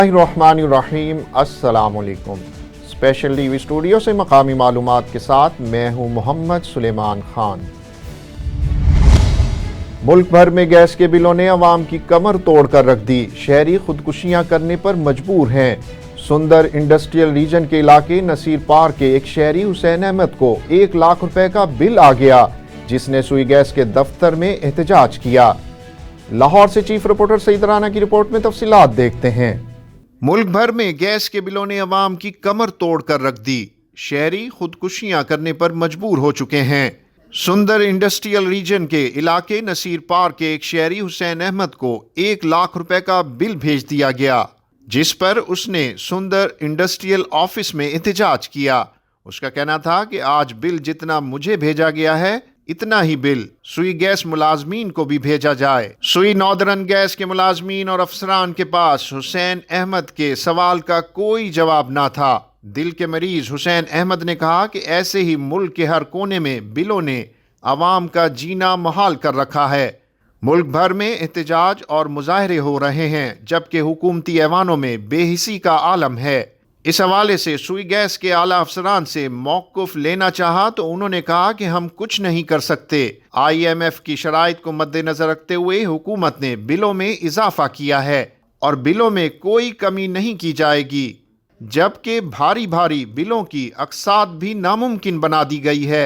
बिस्मिल्लाहिर्रहमानिर्रहीम। अस्सलाम वालेकुम। स्पेशल टीवी स्टूडियो से मकामी मालूमात के साथ मैं हूं मोहम्मद सुलेमान खान। मुल्क भर में गैस के बिलों ने अवाम की कमर तोड़ कर रख दी। शहरी खुदकुशियां करने पर मजबूर हैं। सुंदर इंडस्ट्रियल रीजन के इलाके नसीर पार के एक शहरी हुसैन अहमद को 1 लाख रुपए का बिल आ गया, जिसने सुई गैस के दफ्तर में एहतजाज किया। लाहौर से चीफ रिपोर्टर सईद राना की रिपोर्ट में तफसीलात देखते हैं। मुल्क भर में गैस के बिलों ने अवाम की कमर तोड़ कर रख दी। शहरी खुदकुशियां करने पर मजबूर हो चुके हैं। सुंदर इंडस्ट्रियल रीजन के इलाके नसीर पार के एक शहरी हुसैन अहमद को 1 लाख रुपए का बिल भेज दिया गया, जिस पर उसने सुंदर इंडस्ट्रियल ऑफिस में एहतजाज किया। उसका कहना था कि आज बिल जितना मुझे भेजा गया है, इतना ही बिल सुई गैस मुलाजमीन को भी भेजा जाए। सुई नॉर्दर्न गैस के मुलाजमीन और अफसरान के पास हुसैन अहमद के सवाल का कोई जवाब ना था। दिल के मरीज हुसैन अहमद ने कहा कि ऐसे ही मुल्क के हर कोने में बिलों ने अवाम का जीना मुहाल कर रखा है। मुल्क भर में एहतजाज और मुजाहरे हो रहे हैं, जबकि हुकूमती ऐवानों में बेहिसी का आलम है। इस हवाले से सुई गैस के आला अफसरान से मौक़िफ़ लेना चाहा तो उन्होंने कहा कि हम कुछ नहीं कर सकते। IMF की शराइत को मद्देनजर रखते हुए हुकूमत ने बिलों में इजाफा किया है और बिलों में कोई कमी नहीं की जाएगी, जबकि भारी भारी बिलों की अक़सात भी नामुमकिन बना दी गई है।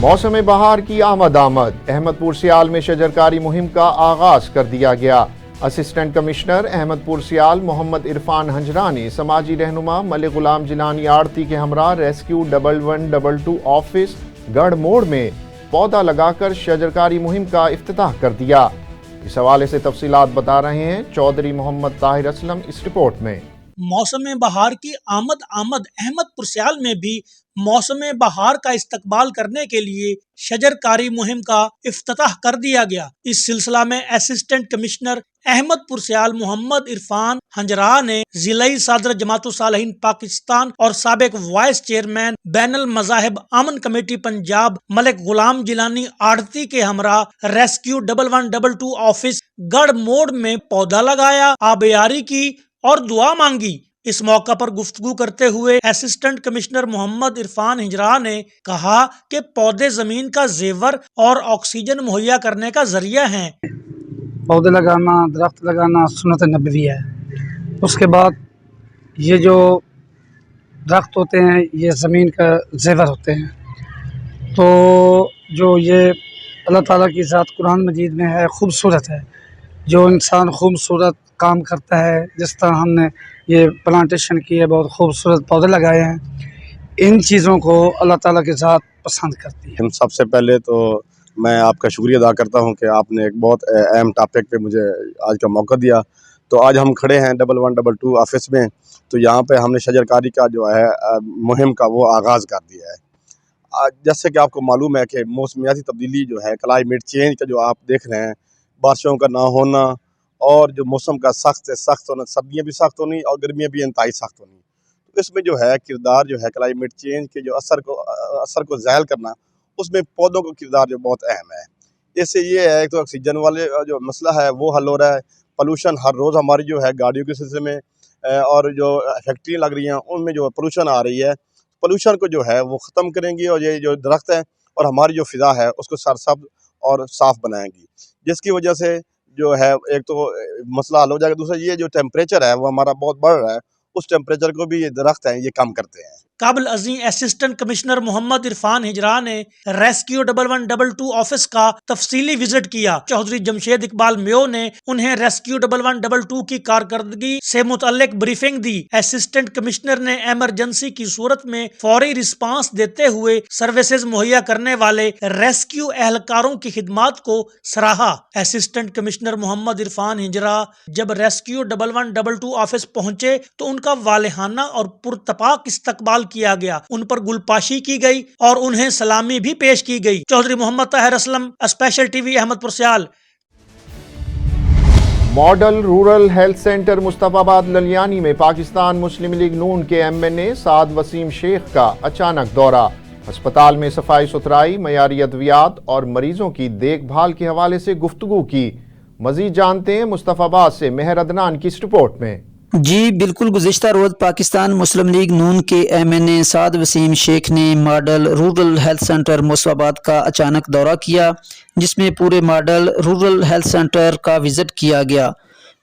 मौसम बहार की आमद अहमदपुर सियाल में शजरकारी मुहिम का आगाज कर दिया गया। असिस्टेंट कमिश्नर अहमदपुर सियाल मोहम्मद इरफान हंजरानी समाजी रहनुमा मलिक गुलाम जिलानी आड़ती के हमरा रेस्क्यू 1122 ऑफिस गढ़ मोड़ में पौधा लगाकर शजरकारी मुहिम का इफ्तिताह कर दिया। इस हवाले से तफसीलात बता रहे हैं चौधरी मोहम्मद ताहिर असलम इस रिपोर्ट में। मौसम बहार की आमद अहमदपुर सियाल में भी मौसम बहार का इस्तकबाल करने के लिए शजरकारी मुहिम का इफ्तिताह कर दिया गया। इस सिलसिला में असिस्टेंट कमिश्नर अहमदपुर सियाल मोहम्मद इरफान हंजरा ने जिलाई सदर जमात-उस-सालिहीन पाकिस्तान और साबिक वाइस चेयरमैन बैनुल मज़ाहिब अमन कमेटी पंजाब मलिक गुलाम जिलानी आड़ती के हमरा रेस्क्यू 1122 ऑफिस गढ़ मोड़ में पौधा लगाया, आबियारी की और दुआ मांगी। इस मौका पर गुफ्तगू करते हुए असिस्टेंट कमिश्नर मोहम्मद इरफान हिजरा ने कहा कि पौधे जमीन का जेवर और ऑक्सीजन मुहैया करने का जरिया हैं। पौधे लगाना, दरख्त लगाना सुन्नत नबवी है। उसके बाद ये जो दरख्त होते हैं ये ज़मीन का जेवर होते हैं। तो जो ये अल्लाह ताला की ज़ात कुरान मजीद में है, खूबसूरत है। जो इंसान खूबसूरत काम करता है, जिस तरह हमने ये प्लांटेशन की है, बहुत खूबसूरत पौधे लगाए हैं, इन चीज़ों को अल्लाह ताला की ज़ात पसंद करती है। सबसे पहले तो मैं आपका शुक्रिया अदा करता हूं कि आपने एक बहुत अहम टॉपिक पे मुझे आज का मौका दिया। तो आज हम खड़े हैं 1122 ऑफिस में। तो यहाँ पे हमने शजरकारी का जो है मुहिम का वो आगाज़ कर दिया है। जैसे कि आपको मालूम है कि मौसमियाती तब्दीली जो है, क्लाइमेट चेंज का जो आप देख रहे हैं, बारिशों का ना होना और जो मौसम का सख्त से सख्त होना, सर्दियाँ भी सख्त होनी और गर्मियाँ भी इंतहाई सख्त होनी। तो इसमें जो है किरदार जो है क्लाइमेट चेंज के जो असर को ज़ायल करना, उसमें पौधों का किरदार जो बहुत अहम है। इससे ये है तो ऑक्सीजन वाले जो मसला है वो हल हो रहा है। पोल्यूशन हर रोज़ हमारी जो है गाड़ियों के सिलसिले में और जो फैक्ट्रियाँ लग रही हैं उनमें जो पोल्यूशन आ रही है, पोल्यूशन को जो है वो ख़त्म करेंगी और ये जो दरख्त है और हमारी जो फ़िज़ा है उसको सरसब्ज़ और साफ़ बनाएंगी, जिसकी वजह से जो है एक तो मसला हल हो जाएगा। दूसरा ये जो टेम्परेचर है वो हमारा बहुत बढ़ रहा है, उस टेम्परेचर को भी ये दरख्त हैं ये कम करते हैं। काबिल अज़ीम असिस्टेंट कमिश्नर मोहम्मद इरफान हिजरा ने रेस्क्यू 1122 ऑफिस का तफसीली विजिट किया। चौधरी जमशेद इकबाल मेयो ने उन्हें रेस्क्यू 1122 की कारकर्दगी से मुतल्लिक ब्रीफिंग दी। असिस्टेंट कमिश्नर ने एमरजेंसी की सूरत में फौरी रिस्पांस देते हुए सर्विसेज मुहैया करने वाले रेस्क्यू एहलकारों की खिदमात को सराहा। असिस्टेंट कमिश्नर मोहम्मद इरफान हिजरा जब रेस्क्यू 1122 ऑफिस पहुंचे तो उनका वालिहाना और पुरतपाक इस्तकबाल किया गया, उन पर गुलपाशी की गई और उन्हें सलामी भी पेश की गई। Chaudhry Mohammad Tahir Aslam, special TV, Ahmedpur Sial. Model rural health centre Mustafabad Laliani में पाकिस्तान मुस्लिम लीग नून के MNA साद वसीम शेख का अचानक दौरा। अस्पताल में सफाई सुथराई, मयारी अद्वियात और मरीजों की देखभाल के हवाले से गुफ्तगू की। मजीद जानते हैं मुस्तफाबाद से मेहर अदनान की इस रिपोर्ट में। जी बिल्कुल, गुज़िश्ता रोज़ पाकिस्तान मुस्लिम लीग नून के MNA साद वसीम शेख ने model rural health centre Mustafabad का अचानक दौरा किया, जिसमें पूरे मॉडल रूरल हेल्थ सेंटर का विज़िट किया गया।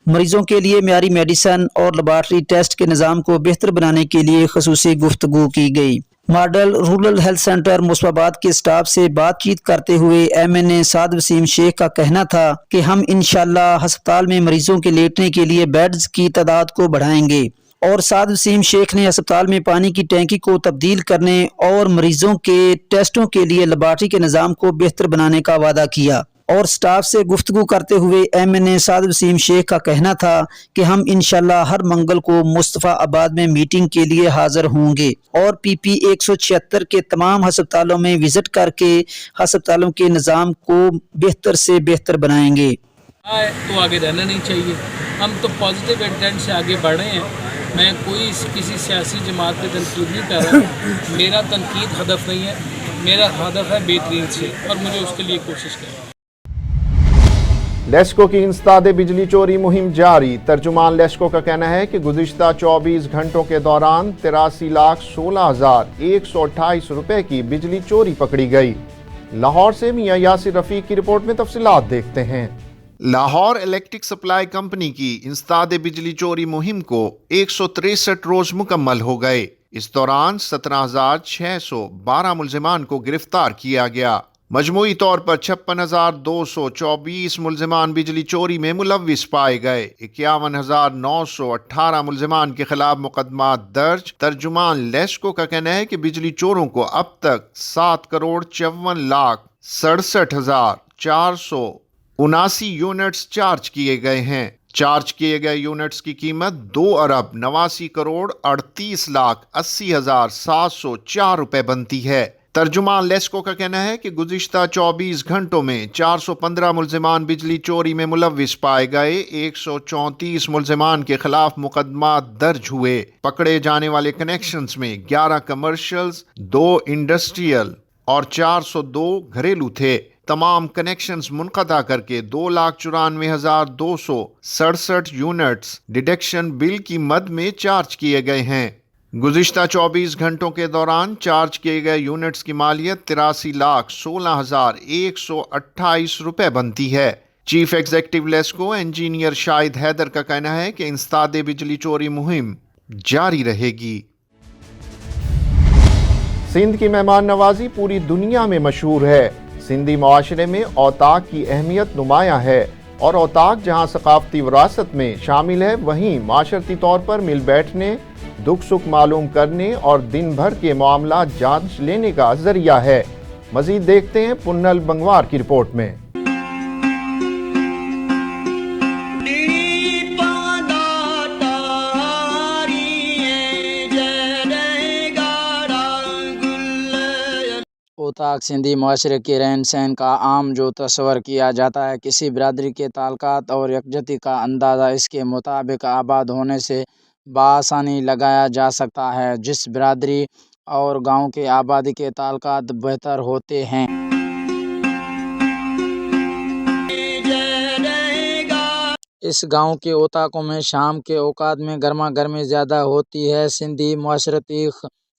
मरीजों के लिए मियारी मेडिसन और लेबॉर्ट्री टेस्ट के निज़ाम को बेहतर बनाने के लिए ख़ुसूसी गुफ्तगू की गई। Model rural health centre Mustafabad के स्टाफ से बातचीत करते हुए MNA साद वसीम शेख का कहना था कि हम इंशाअल्लाह अस्पताल में मरीजों के लेटने के लिए बेड्स की तादाद को बढ़ाएंगे। और साद वसीम शेख ने अस्पताल में पानी की टैंकी को तब्दील करने और मरीजों के टेस्टों के लिए लेबॉर्ट्री के निज़ाम को बेहतर बनाने का वादा किया। और स्टाफ से गुफ्तगू करते हुए MNA साद वसीम शेख का कहना था कि हम इंशाल्लाह हर मंगल को मुस्तफाबाद में मीटिंग के लिए हाजिर होंगे और PP 176 के तमाम अस्पतालों में विजिट करके अस्पतालों के निज़ाम को बेहतर से बेहतर बनाएंगे। तो आगे रहना नहीं चाहिए, हम तो पॉजिटिव इंटेंट से आगे बढ़ रहे हैं। मैं कोई किसी सियासी जमात पे तनकीद नहीं कर रहा, मेरा तनकीद हदफ नहीं है, मेरा हदफ है बेहतरीन से और मुझे उसके लिए कोशिश करनी। लेस्को की इंसदादे बिजली चोरी मुहिम जारी। तर्जुमान लेस्को का कहना है कि गुज़िश्ता 24 घंटों के दौरान 83,16,128 रुपए की बिजली चोरी पकड़ी गई। लाहौर से मियां यासिर रफीक की रिपोर्ट में तफसीलात देखते हैं। लाहौर इलेक्ट्रिक सप्लाई कंपनी की इंसदादे बिजली चोरी मुहिम को 163 रोज मुकम्मल हो गए। इस दौरान 17,612 मुलजिमान को गिरफ्तार किया गया। मजमूई तौर पर 56,224 मुलजिमान बिजली चोरी में मुलव्विस पाए गए। 51,918 मुलजिमान के खिलाफ मुकदमा दर्ज। तर्जुमान लेस्को का कहना है कि बिजली चोरों को अब तक 7,54,67,479 यूनिट्स चार्ज किए गए हैं। चार्ज किए गए यूनिट्स की कीमत 2,89,80,704 रुपए बनती है। तर्जुमान लेस्को का कहना है कि गुज़िश्ता 24 घंटों में 415 मुलजिमान बिजली चोरी में मुलव्विस पाए गए। 134 मुलजिमान के खिलाफ मुकदमा दर्ज हुए। पकड़े जाने वाले कनेक्शंस में 11 कमर्शियल्स, 2 इंडस्ट्रियल और 402 घरेलू थे। तमाम कनेक्शंस मुनक़ता करके 2,94,267 यूनिट्स डिडक्शन बिल की मद में चार्ज किए गए हैं। गुज़िश्ता 24 घंटों के दौरान चार्ज किए गए यूनिट्स की मालियत 83,16,128 रुपए बनती है। Chief executive LESCO engineer Shahid Haider का कहना है कि इंसदादे बिजली चोरी मुहिम जारी रहेगी। सिंध की मेहमान नवाजी पूरी दुनिया में मशहूर है। सिंधी माशरे में औताक की अहमियत नुमायां है और औताक जहां सकाफती विरासत में शामिल है, वहीं माशरती तौर पर मिल बैठने, दुख सुख मालूम करने और दिन भर के मामला जांच लेने का जरिया है। मजीद देखते हैं पुन्नल बंगवार की रिपोर्ट में। औताक सिंधी माशरे के रहन सहन का आम जो तस्वर किया जाता है, किसी बिरादरी के ताल्लुकात और यकजहती का अंदाज़ा इसके मुताबिक आबाद होने से बआसानी लगाया जा सकता है। जिस बिरादरी और गांव के आबादी के ताल्लुकात बेहतर होते हैं, इस गांव के औताकों में शाम के औकात में गर्मा गर्मी ज़्यादा होती है। सिंधी माशरती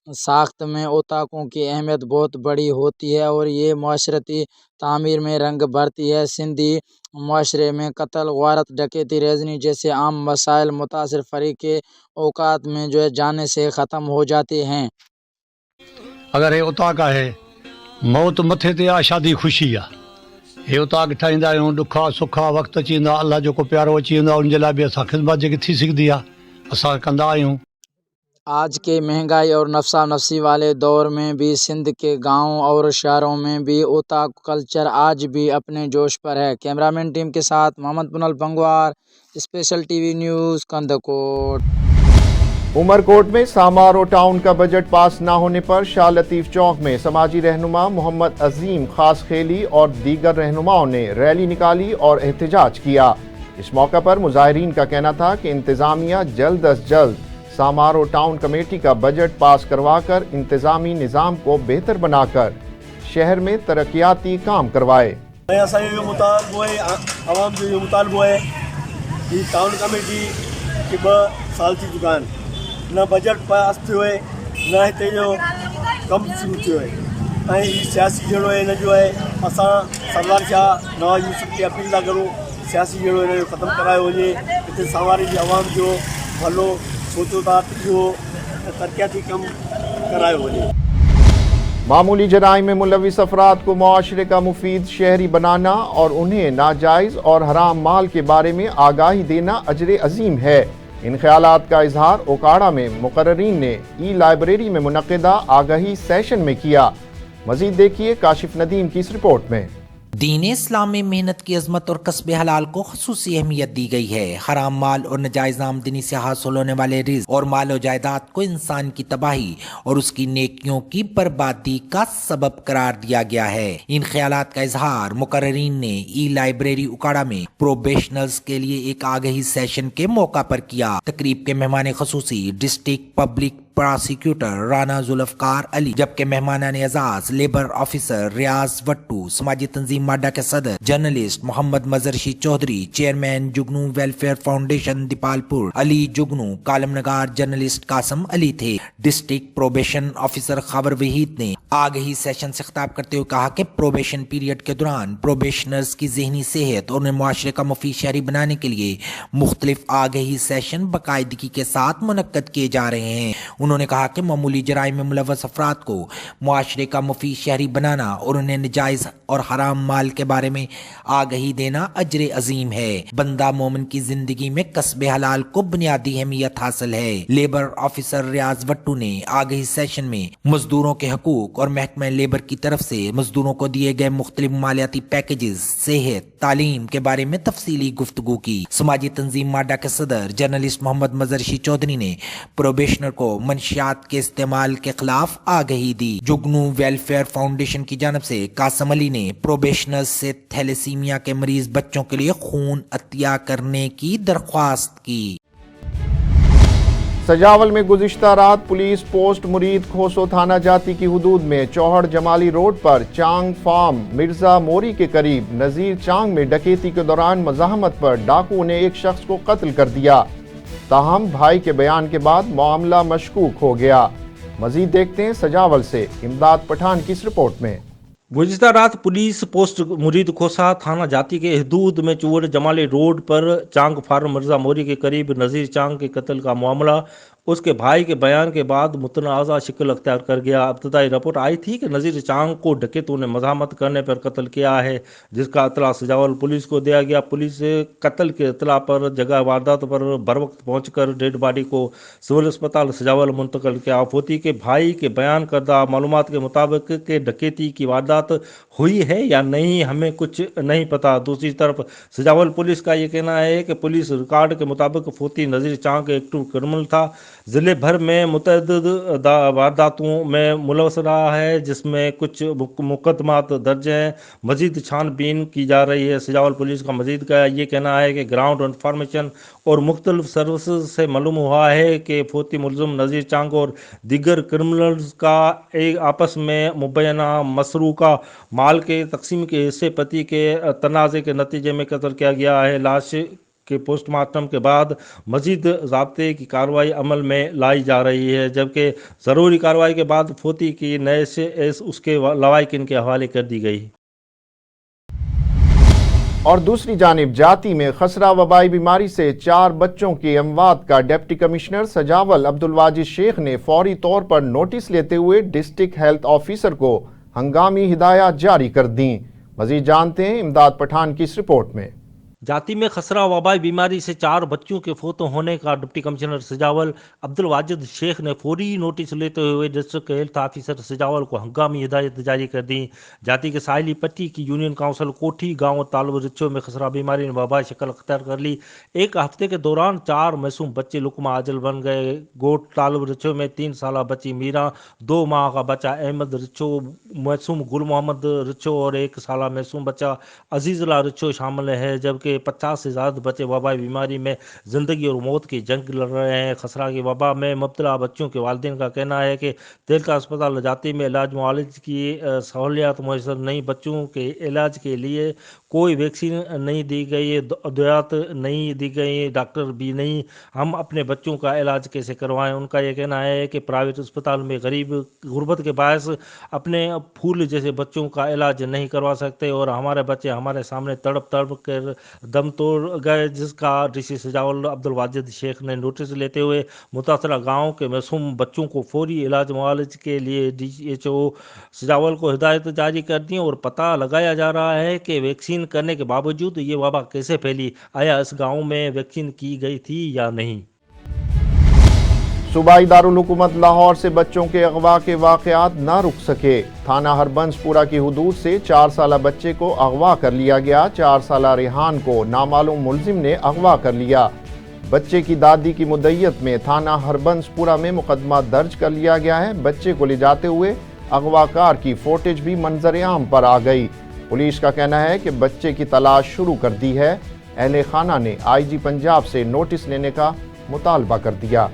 साख्त में औताकों की अहमियत बहुत बड़ी होती है और ये माशरती तामीर में रंग भरती है। सिंधी माशरे में कत्ल, गारत, डकैती, रेजनी जैसे आम मसाइल मुतासिर फरीक के औकात में जो है जाने से ख़त्म हो जाते हैं। अगर ये उताक है मौत मथे ते आ, शादी खुशी आ। ये उताक ठाहींदा आहियूं, ॾुखा सुखा वक़्तु अची वेंदो आहे, अल्लाह जो को प्यारो अची वेंदो आहे, उन जे लाइ बि असां ख़िदमत जेकी थी सघंदी आहे असां कंदा आहियूं। आज के महंगाई और नफसा नफसी वाले दौर में भी सिंध के गाँव और शहरों में भी औताक कल्चर आज भी अपने जोश पर है। कैमरामैन टीम के साथ Mohammad Punal Bangwar, special TV news, Kandkot. Umarkot में सामारो टाउन का बजट पास न होने पर शाह लतीफ़ चौक में समाजी रहनुमा मोहम्मद अजीम खास खेली और दीगर रहनुमाओं ने रैली निकाली और एहतजाज किया। इस मौका पर मुजाहिरीन का कहना था कि इंतज़ामिया जल्द अज जल्द सामारो टाउन कमेटी का बजट पास करवाकर इंतज़ामी निज़ाम को बेहतर बनाकर शहर में तरक्याती काम करवाए। असांजो इहो मुतालबो आहे, आवाम जो इहो मुतालबो आहे कि टाउन कमेटी खे 2 साल थी चुका आहिनि, न बजट पास थियो आहे, न हिते जो कमु शुरू थियो आहे। ऐं हीउ सियासी जहिड़ो आहे हिन जो आहे, असां सरदार शाह नवाज़ यूसुफ खे अपील था करूं सियासी जहिड़ो हिन जो ख़तमु करायो वञे। हिते सावारी जी आवाम जो भलो सोचो था इहो तरक़ियाती कमु करायो वञे। मामूली जराइम में मुलविस अफराद को मुआशरे का मुफीद शहरी बनाना और उन्हें नाजायज़ और हराम माल के बारे में आगाही देना अजर अजीम है। इन ख्यालात का इजहार ओकाड़ा में मुकर्ररीन ने ई लाइब्रेरी में मुनक़िदा आगाही सेशन में किया। मज़ीद देखिए काशिफ नदीम की इस रिपोर्ट में। दीन इस्लाम में मेहनत की अजमत और कस्बे हलाल को खुसूसी अहमियत दी गई है। हराम माल और नाजायज आमदनी से हासिल होने वाले रिज़्क और माल और जायदाद को इंसान की तबाही और उसकी नेकियों की बर्बादी का सबब करार दिया गया है। इन ख्यालात का इजहार मुकर्ररीन ने ई लाइब्रेरी उकाड़ा में प्रोबेशनर्स के लिए एक आगाही सेशन के मौका पर किया। तकरीब के मेहमान खुसूसी district public prosecutor Rana Zulfiqar Ali, जबकि मेहमानान एजाज लेबर ऑफिसर रियाज वट्टू, समाजी तंजीम माडा के सदर जर्नलिस्ट मोहम्मद मजरशी Chaudhry, chairman Jugnu welfare foundation Dipalpur Ali Jugnu, column नगार जर्नलिस्ट कासम अली थे। डिस्ट्रिक्ट प्रोबेशन ऑफिसर खबर वहीद ने आगाही सेशन से खिताब करते हुए कहा कि प्रोबेशन पीरियड के दौरान प्रोबेशनर्स की ज़हनी सेहत और उन्हें मुआशरे का मुफीद शहरी बनाने के लिए मुख्तलिफ आगाही सेशन बाकायदगी के साथ मुनक्कद किए जा रहे हैं। उन्होंने कहा कि मामूली जराइम में मुलव्वस अफराद को मुआशरे का मुफीद शहरी बनाना और उन्हें नाजायज़ और हराम माल के बारे में आगाही देना अजर अजीम है। बंदा मोमिन की जिंदगी में कस्बे हलाल को बुनियादी अहमियत हासिल है। लेबर ऑफिसर रियाज वट्टू ने आगाही सेशन में मजदूरों के हकूक और महकमा लेबर की तरफ से मजदूरों को दिए गए मुख्तलिफ मालियाती पैकेजेस, सेहत, तालीम के बारे में तफसीली गुफ्तगू की। समाजी तंजीम माडा के सदर जर्नलिस्ट मोहम्मद मजरशी चौधरी ने प्रोबेशनर को मंशियात के इस्तेमाल के खिलाफ आगाही दी। जुगनू वेलफेयर फाउंडेशन की जानब से कासम अली ने प्रोबेशनर्स से थैलेसीमिया के मरीज बच्चों के लिए खून अतिया करने की दरख्वास्त की। सजावल में गुज़िश्ता रात पुलिस पोस्ट मुरीद खोसो थाना जाती की हुदूद में चौहड़ जमाली रोड पर चांग फार्म मिर्जा मोरी के करीब नज़ीर चांग में डकैती के दौरान मज़ाहमत पर डाकू ने एक शख्स को कत्ल कर दिया। ताहम भाई के बयान के बाद मामला मशकूक हो गया। मजीद देखते हैं सजावल से इमदाद पठान की इस रिपोर्ट में। गुज़िश्ता रात पुलिस पोस्ट मुरीद खोसा थाना जाती के हदूद में चौहड़ जमाली रोड पर चांग फार्म मिर्जा मोरी के करीब नज़ीर चांग के कत्ल का मामला उसके भाई के बयान के बाद मुतनाज़ा शक्ल अख्तियार कर गया। इब्तदाई रिपोर्ट आई थी कि नज़ीर चांग को डकैतों ने मज़ाहमत करने पर कत्ल किया है, जिसका इतला सजावल पुलिस को दिया गया। पुलिस कत्ल के इतला पर जगह वारदात पर बरवक्त पहुंचकर डेड बॉडी को सिविल अस्पताल सजावल मुंतकिल किया। आफोती के भाई के बयान करदा मालूमात के मुताबिक के डकैती की वारदात हुई है या नहीं हमें कुछ नहीं पता। दूसरी तरफ सजावल पुलिस का ये कहना है कि पुलिस रिकॉर्ड के मुताबिक फोती नज़ीर चांग एक्टिव क्रिमिनल था। ज़िले भर में मुतअद्दिद वारदातों में मुलवस रहा है, जिसमें कुछ मुकदमात दर्ज हैं। मजीद छानबीन की जा रही है। सजावल पुलिस का मजीद का ये कहना है कि ग्राउंड इन्फॉर्मेशन और मुख्तलिफ सर्विसेज से मालूम हुआ है कि फोती मुलज़िम नज़ीर चांग और दीगर क्रिमिनल्स का एक आपस में मुबैना मसरूका माल के तकसीम के हिस्से पति के तनाज़े के नतीजे में कत्ल किया गया है। लाश के पोस्टमार्टम के बाद मजीद ज़ाब्ते की कार्रवाई अमल में लाई जा रही है, जबकि ज़रूरी कार्रवाई के बाद फोती की नए से उसके लवाहिकीन के हवाले कर दी गई। और दूसरी जानिब जाती में खसरा वबाई बीमारी से 4 बच्चों की अमवात का डिप्टी कमिश्नर सजावल अब्दुल वाजिद शेख ने फौरी तौर पर नोटिस लेते हुए डिस्ट्रिक्ट हेल्थ ऑफिसर को हंगामी हिदायत जारी कर दी। मजीद जानते हैं इमदाद पठान की इस रिपोर्ट में। जाती में खसरा वबाई बीमारी से 4 बच्चों के फोत होने का डिप्टी कमिश्नर सजावल अब्दुल वाजिद शेख ने फौरी नोटिस लेते हुए डिस्ट्रिक्ट हेल्थ ऑफिसर सजावल को हंगामी हिदायत जारी कर दी। जाती के साहिली पट्टी की यूनियन काउंसिल कोठी गांव तालब रिचो में खसरा बीमारी ने वबा शक्ल अख्तियार कर ली। एक हफ्ते के दौरान 4 मासूम बच्चे लुकमा आजल बन गए। गोट तालब रिचो में 3 साल बच्ची मीरा, 2 माह का बच्चा अहमद रिचो, मासूम गुल मोहम्मद रिचो और 1 साल मासूम बच्चा अजीज़ला रिचो शामिल है, जबकि के 50 से ज़्यादा बच्चे वबाई बीमारी में ज़िंदगी और मौत की जंग लड़ रहे हैं। खसरा की वबा में मुब्तला बच्चों के वालिदैन का कहना है कि तेलका अस्पताल नजाती में इलाज मुआलज की सहूलियात मैसर नहीं, बच्चों के इलाज के लिए कोई वैक्सीन नहीं दी गई, अद्वियात नहीं दी गई, डॉक्टर भी नहीं, हम अपने बच्चों का इलाज कैसे करवाएं। उनका ये कहना है कि प्राइवेट अस्पताल में गरीब गुर्बत के बायस अपने फूल जैसे बच्चों का इलाज नहीं करवा सकते और हमारे बच्चे हमारे सामने तड़प तड़प कर दम तोड़ गए, जिसका डीसी सजावल अब्दुल वाजिद शेख ने नोटिस लेते हुए मुतासरा गाँव के मासूम बच्चों को फौरी इलाज मुआलज के लिए DHO सजावल को हिदायत जारी कर दी और पता लगाया जा रहा है कि वैक्सीन करने के बावजूद ये वबा कैसे फैली, आया इस गांव में वैक्सीन की गई थी या नहीं। सूबाई दारुल हुकूमत लाहौर से बच्चों के अगवा के वाक़यात न रुक सके। थाना हरबंसपुरा की हुदूद से 4 साला बच्चे को अगवा कर लिया गया। 4 साला रेहान को नामालूम मुलजिम ने अगवा कर लिया। बच्चे की दादी की मुद्दइयत में थाना हरबंसपुरा में मुकदमा दर्ज कर लिया गया है। बच्चे को ले जाते हुए अगवाकार की फुटेज भी मंजर आम पर आ गई। पुलिस का कहना है कि बच्चे की तलाश शुरू कर दी है। अहले खाना ने IG पंजाब से नोटिस लेने का मुतालबा कर दिया।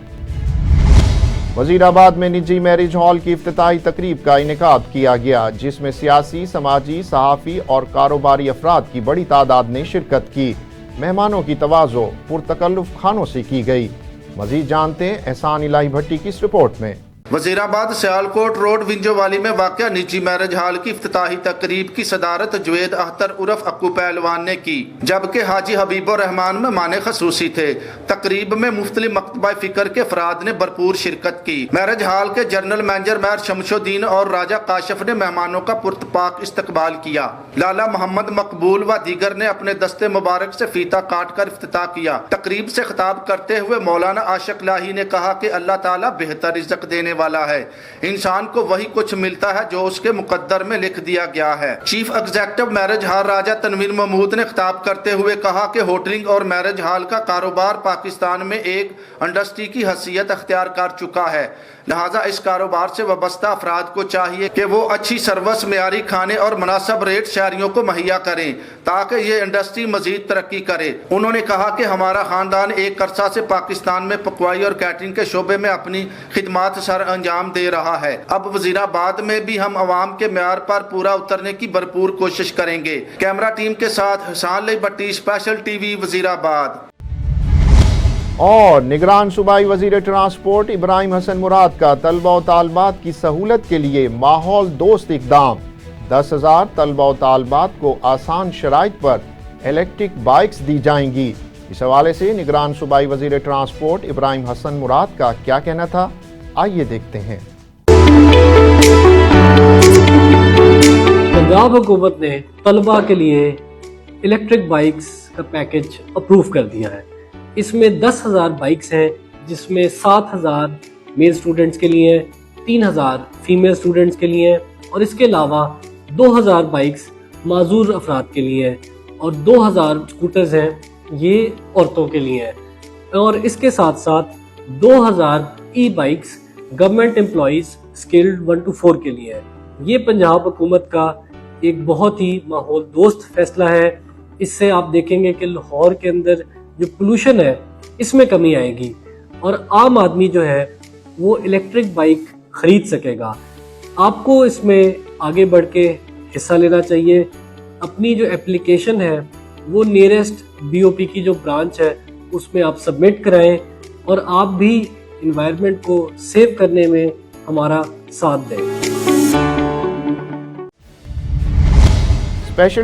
वजीराबाद में निजी मैरिज हॉल की इफ्तिताही तकरीब का इनेकाद किया गया, जिसमें सियासी, समाजी, सहाफ़ी और कारोबारी अफराद की बड़ी तादाद ने शिरकत की। मेहमानों की तवाज़ो पुरतकल्लुफ़ खानों से की गई। मज़ीद जानते हैं एहसान इलाही भट्टी की इस रिपोर्ट में। वजीराबाद सियालकोट रोड विंजोवाली में वाक़या निजी मैरिज हॉल की इफ्तिताही तकरीब की सदारत जुवेद अख्तर उर्फ अक्कू पहलवान ने की, जबकि हाजी हबीबुर रहमान मेहमान खसूसी थे। तकरीब में मुख्तलिफ मकतबा फ़िक्र के अफराद ने भरपूर शिरकत की। मैरिज हॉल के जनरल मैनेजर मैर शमशुद्दीन और राजा काशिफ ने मेहमानों का पुरतपाक इस्तकबाल किया। लाला मोहम्मद मकबूल व दीगर ने अपने दस्ते मुबारक से फीता काट कर इफ्तिताह किया। तकरीब से खिताब करते हुए मौलाना आशिक लाही ने कहा कि अल्लाह ताला बेहतर रिज़्क़ देने वाला है, इंसान को वही कुछ मिलता है जो उसके मुकद्दर में लिख दिया गया है। चीफ एग्जीक्यूटिव मैरिज हॉल राजा तनवीर महमूद ने खिताब करते हुए कहा कि होटलिंग और मैरिज हॉल का कारोबार पाकिस्तान में एक इंडस्ट्री की हैसियत अख्तियार कर चुका है, लिहाजा इस कारोबार से वाबस्ता अफराद को चाहिए कि वो अच्छी सर्विस, मेयारी खाने और मुनासिब रेट शहरियों को मुहैया करें ताकि ये इंडस्ट्री मजीद तरक्की करे। उन्होंने कहा कि हमारा खानदान एक अरसा से पाकिस्तान में पकवाई और कैटरिंग के शोबे में अपनी खिदमात सर अंजाम दे रहा है। अब वजीराबाद में भी हम अवाम के मेयार पर पूरा उतरने की भरपूर कोशिश करेंगे। कैमरा टीम के साथ एहसान इलाही भट्टी, स्पेशल TV वजीराबाद। और निगरान सूबाई वजीर ट्रांसपोर्ट इब्राहिम हसन मुराद का तलबा व तालबात की सहूलत के लिए माहौल दोस्त इकदाम। 10,000 तलबा व तालबात को आसान शराइत पर इलेक्ट्रिक बाइक्स दी जाएंगी। इस हवाले से निगरान सूबाई वजीर ट्रांसपोर्ट इब्राहिम हसन मुराद का क्या कहना था, आइए देखते हैं। पंजाब हुकूमत ने तलबा के लिए इलेक्ट्रिक बाइक्स का पैकेज अप्रूव कर दिया है। इसमें 10,000 बाइक्स हैं, जिसमें 7,000 मेल स्टूडेंट्स के लिए, 3,000 फीमेल स्टूडेंट्स के लिए और इसके अलावा 2,000 बाइक्स माजूर अफराद के लिए और 2,000 स्कूटर्स हैं, ये औरतों के लिए हैं। और इसके साथ साथ 2,000 e bikes government employees skilled 1 to 4 के लिए है। ये पंजाब हुकूमत का एक बहुत ही माहौल दोस्त फैसला है। इससे आप देखेंगे कि लाहौर के अंदर जो पोल्यूशन है इसमें कमी आएगी और आम आदमी जो है वो इलेक्ट्रिक बाइक खरीद सकेगा। आपको इसमें आगे बढ़ के हिस्सा लेना चाहिए। अपनी जो एप्लीकेशन है वो नियरेस्ट BOP की जो ब्रांच है उसमें आप सबमिट कराएं और आप भी इन्वायरमेंट को सेव करने में हमारा साथ दें। स्पेशल